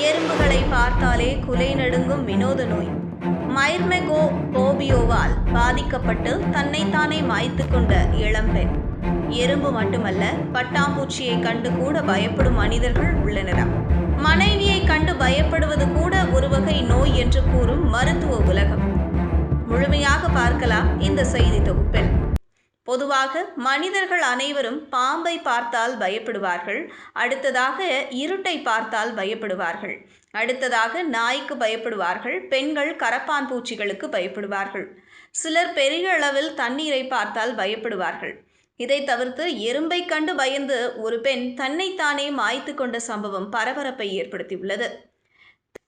எறும்புகளை பார்த்தாலே குலை நடுங்கும் வினோத நோய். மைர்மெகோபோபியோவால் பாதிக்கப்பட்டு தன்னைத்தானே மாய்த்து கொண்ட இளம்பெண். எறும்பு மட்டுமல்ல, பட்டாம்பூச்சியை கண்டு கூட பயப்படும் மனிதர்கள் உள்ளனராம். மனைவியை கண்டு பயப்படுவது கூட ஒரு வகை நோய் என்று கூறும் மருத்துவ உலகம். முழுமையாக பார்க்கலாம் இந்த செய்தி தொகுப்பில். பொதுவாக மனிதர்கள் அனைவரும் பாம்பை பார்த்தால் பயப்படுவார்கள். அடுத்ததாக இருட்டை பார்த்தால் பயப்படுவார்கள். அடுத்ததாக நாய்க்கு பயப்படுவார்கள். பெண்கள் கரப்பான் பூச்சிகளுக்கு பயப்படுவார்கள். சிலர் பெரிய அளவில் தண்ணீரை பார்த்தால் பயப்படுவார்கள். இதை தவிர்த்து எறும்பை கண்டு பயந்து ஒரு பெண் தன்னைத்தானே மாய்த்து கொண்ட சம்பவம் பரபரப்பை ஏற்படுத்தியுள்ளது.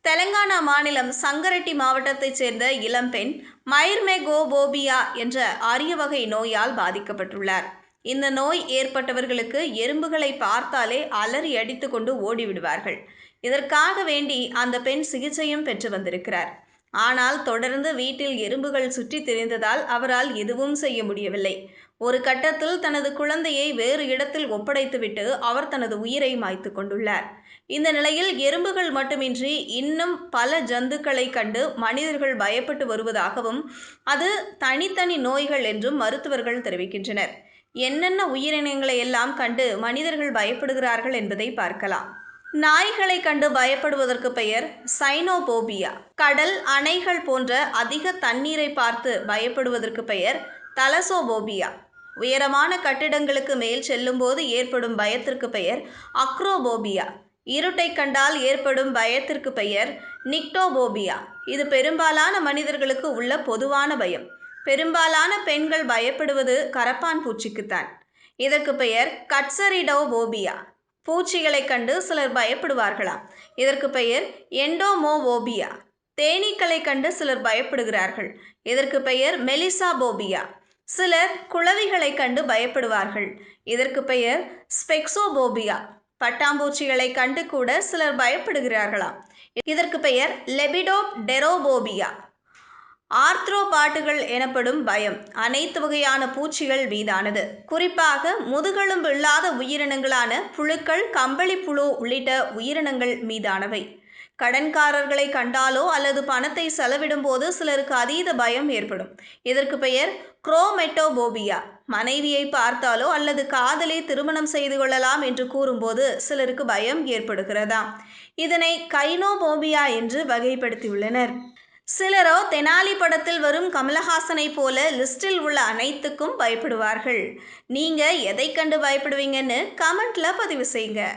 தெலங்கானா மாநிலம் சங்கரெட்டி மாவட்டத்தைச் சேர்ந்த இளம்பெண் மைர்மெகோபோபியா என்ற அரிய வகை நோயால் பாதிக்கப்பட்டுள்ளார். இந்த நோய் ஏற்பட்டவர்களுக்கு எறும்புகளை பார்த்தாலே அலறி அடித்து கொண்டு ஓடிவிடுவார்கள். இதற்காக வேண்டி அந்த பெண் சிகிச்சையும் பெற்று வந்திருக்கிறார். ஆனால் தொடர்ந்து வீட்டில் எறும்புகள் சுற்றி திரிந்ததால் அவரால் எதுவும் செய்ய முடியவில்லை. ஒரு கட்டத்தில் தனது குழந்தையை வேறு இடத்தில் ஒப்படைத்துவிட்டு அவர் தனது உயிரை மாய்த்து கொண்டுள்ளார். இந்த நிலையில் எறும்புகள் மட்டுமின்றி இன்னும் பல ஜந்துக்களை கண்டு மனிதர்கள் பயப்பட்டு வருவதாகவும் அது தனித்தனி நோய்கள் என்றும் மருத்துவர்கள் தெரிவிக்கின்றனர். என்னென்ன உயிரினங்களை எல்லாம் கண்டு மனிதர்கள் பயப்படுகிறார்கள் என்பதை பார்க்கலாம். நாய்களை கண்டு பயப்படுவதற்கு பெயர் சைனோபோபியா. கடல், அணைகள் போன்ற அதிக தண்ணீரை பார்த்து பயப்படுவதற்கு பெயர் தலசோபோபியா. உயரமான கட்டிடங்களுக்கு மேல் செல்லும்போது ஏற்படும் பயத்திற்கு பெயர் அக்ரோபோபியா. இருட்டை கண்டால் ஏற்படும் பயத்திற்கு பெயர் நிக்டோபோபியா. இது பெரும்பாலான மனிதர்களுக்கு உள்ள பொதுவான பயம். பெரும்பாலான பெண்கள் பயப்படுவது கரப்பான் பூச்சிக்குத்தான். இதற்கு பெயர் கட்சரிடோபோபியா. பூச்சிகளை கண்டு சிலர் பயப்படுவார்களாம். இதற்கு பெயர் எண்டோமோவோபியா. தேனீக்களை கண்டு சிலர் பயப்படுகிறார்கள். இதற்கு பெயர் மெலிசாபோபியா. சிலர் குளவிகளை கண்டு பயப்படுவார்கள். இதற்கு பெயர் ஸ்பெக்சோபோபியா. பட்டாம்பூச்சிகளை கண்டு கூட சிலர் பயப்படுகிறார்களாம். இதற்கு பெயர் லெபிடோப்டெரோபோபியா. ஆர்த்ரோபாட்டுகள் எனப்படும் பயம் அனைத்து வகையான பூச்சிகள் மீதானது. குறிப்பாக முதுகெலும்பு இல்லாத உயிரினங்களான புழுக்கள், கம்பளி புழு உள்ளிட்ட உயிரினங்கள் மீதானவை. கடன்காரர்களை கண்டாலோ அல்லது பணத்தை செலவிடும் போது சிலருக்கு அதீத பயம் ஏற்படும். இதற்கு பெயர் குரோமெட்டோபோபியா. மனைவியை பார்த்தாலோ அல்லது காதலை திருமணம் செய்து கொள்ளலாம் என்று கூறும்போது சிலருக்கு பயம் ஏற்படுகிறதாம். இதனை கைனோபோபியா என்று வகைப்படுத்தியுள்ளனர். சிலரோ தெனாலி படத்தில் வரும் கமலஹாசனை போல லிஸ்டில் உள்ள அனைத்துக்கும் பயப்படுவார்கள். நீங்க எதை கண்டு பயப்படுவீங்கன்னு கமெண்ட்ல பதிவு செய்யுங்க.